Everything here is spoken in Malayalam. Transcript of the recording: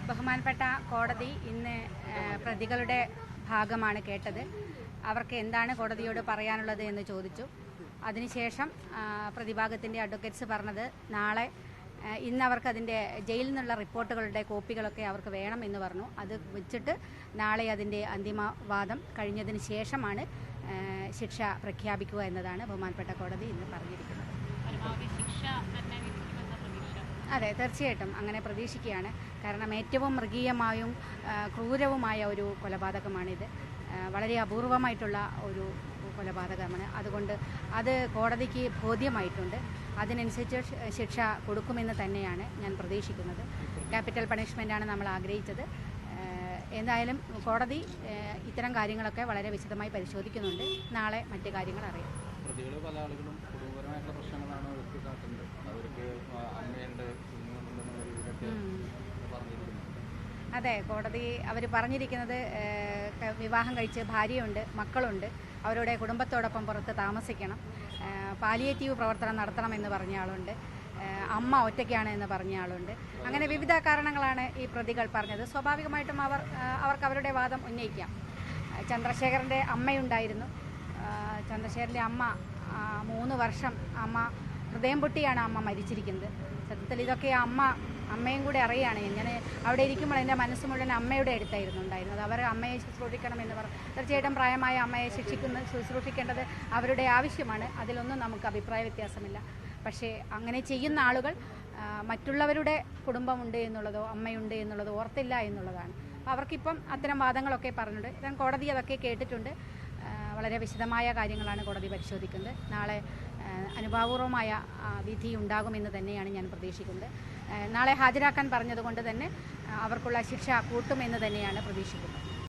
ബഹുമാനപ്പെട്ട കോടതി ഇന്ന് പ്രതികളുടെ ഭാഗമാണ് കേട്ടത്. അവർക്ക് എന്താണ് കോടതിയോട് പറയാനുള്ളത് എന്ന് ചോദിച്ചു. അതിനുശേഷം പ്രതിഭാഗത്തിൻ്റെ അഡ്വക്കേറ്റ്സ് പറഞ്ഞത് നാളെ ഇന്ന് അവർക്ക് അതിൻ്റെ ജയിലിൽ നിന്നുള്ള റിപ്പോർട്ടുകളുടെ കോപ്പികളൊക്കെ അവർക്ക് വേണം എന്ന് പറഞ്ഞു. അത് വെച്ചിട്ട് നാളെ അതിൻ്റെ അന്തിമവാദം കഴിഞ്ഞതിന് ശേഷമാണ് ശിക്ഷ പ്രഖ്യാപിക്കുക എന്നതാണ് ബഹുമാനപ്പെട്ട കോടതി ഇന്ന് പറഞ്ഞിരിക്കുന്നത്. അതെ, തീർച്ചയായിട്ടും അങ്ങനെ പ്രതീക്ഷിക്കുകയാണ്. കാരണം ഏറ്റവും മൃഗീയമായും ക്രൂരവുമായ ഒരു കൊലപാതകമാണിത്. വളരെ അപൂർവമായിട്ടുള്ള ഒരു കൊലപാതകമാണ്. അതുകൊണ്ട് അത് കോടതിക്ക് ബോധ്യമായിട്ടുണ്ട്. അതിനനുസരിച്ച് ശിക്ഷ കൊടുക്കുമെന്ന് തന്നെയാണ് ഞാൻ പ്രതീക്ഷിക്കുന്നത്. ക്യാപിറ്റൽ പണിഷ്മെൻ്റാണ് നമ്മൾ ആഗ്രഹിച്ചത്. എന്തായാലും കോടതി ഇത്തരം കാര്യങ്ങളൊക്കെ വളരെ വിശദമായി പരിശോധിക്കുന്നുണ്ട്. നാളെ മറ്റു കാര്യങ്ങൾ അറിയാം. പ്രതികൾ പല ആളുകളും കുടുംബപരമായിട്ടുള്ള പ്രശ്നങ്ങളാണ് അവർക്ക് കാട്ടുന്നത്. അവർക്ക് അമ്മയുണ്ട്, അതെ, കോടതി അവർ പറഞ്ഞിരിക്കുന്നത് വിവാഹം കഴിച്ച് ഭാര്യയുണ്ട്, മക്കളുണ്ട്, അവരുടെ കുടുംബത്തോടൊപ്പം പുറത്ത് താമസിക്കണം, പാലിയേറ്റീവ് പ്രവർത്തനം നടത്തണമെന്ന് പറഞ്ഞ ആളുണ്ട്, അമ്മ ഒറ്റയ്ക്കാണ് എന്ന് പറഞ്ഞ ആളുണ്ട്. അങ്ങനെ വിവിധ കാരണങ്ങളാണ് ഈ പ്രതികൾ പറഞ്ഞത്. സ്വാഭാവികമായിട്ടും അവർക്ക് അവരുടെ വാദം ഉന്നയിക്കാം. ചന്ദ്രശേഖരൻ്റെ അമ്മയുണ്ടായിരുന്നു. ചന്ദ്രശേഖരൻ്റെ അമ്മ 3 വർഷം ഹൃദയം പൊട്ടിയാണ് അമ്മ മരിച്ചിരിക്കുന്നത്. സത്യത്തിൽ ഇതൊക്കെ അമ്മയും കൂടെ അറിയുകയാണ്. ഞാൻ അവിടെ ഇരിക്കുമ്പോൾ എൻ്റെ മനസ്സ് മുഴുവൻ അമ്മയുടെ അടുത്തായിരുന്നു ഉണ്ടായിരുന്നത്. അവർ അമ്മയെ ശുശ്രൂഷിക്കണമെന്ന് പറഞ്ഞു. തീർച്ചയായിട്ടും പ്രായമായ അമ്മയെ ശുശ്രൂഷിക്കേണ്ടത് അവരുടെ ആവശ്യമാണ്. അതിലൊന്നും നമുക്ക് അഭിപ്രായ വ്യത്യാസമില്ല. പക്ഷേ അങ്ങനെ ചെയ്യുന്ന ആളുകൾ മറ്റുള്ളവരുടെ കുടുംബമുണ്ട് എന്നുള്ളതോ അമ്മയുണ്ട് എന്നുള്ളതോ ഓർത്തില്ല എന്നുള്ളതാണ്. അവർക്കിപ്പം അത്തരം വാദങ്ങളൊക്കെ പറഞ്ഞിട്ടുണ്ട്. കോടതി അതൊക്കെ കേട്ടിട്ടുണ്ട്. വളരെ വിശദമായ കാര്യങ്ങളാണ് കോടതി പരിശോധിക്കുന്നത്. നാളെ അനുഭാവപൂർവമായ വിധി ഉണ്ടാകുമെന്ന് തന്നെയാണ് ഞാൻ പ്രതീക്ഷിക്കുന്നത്. നാളെ ഹാജരാക്കാൻ പറഞ്ഞതുകൊണ്ട് തന്നെ അവർക്കുള്ള ശിക്ഷ കൂട്ടുമെന്ന് തന്നെയാണ് പ്രതീക്ഷിക്കുന്നത്.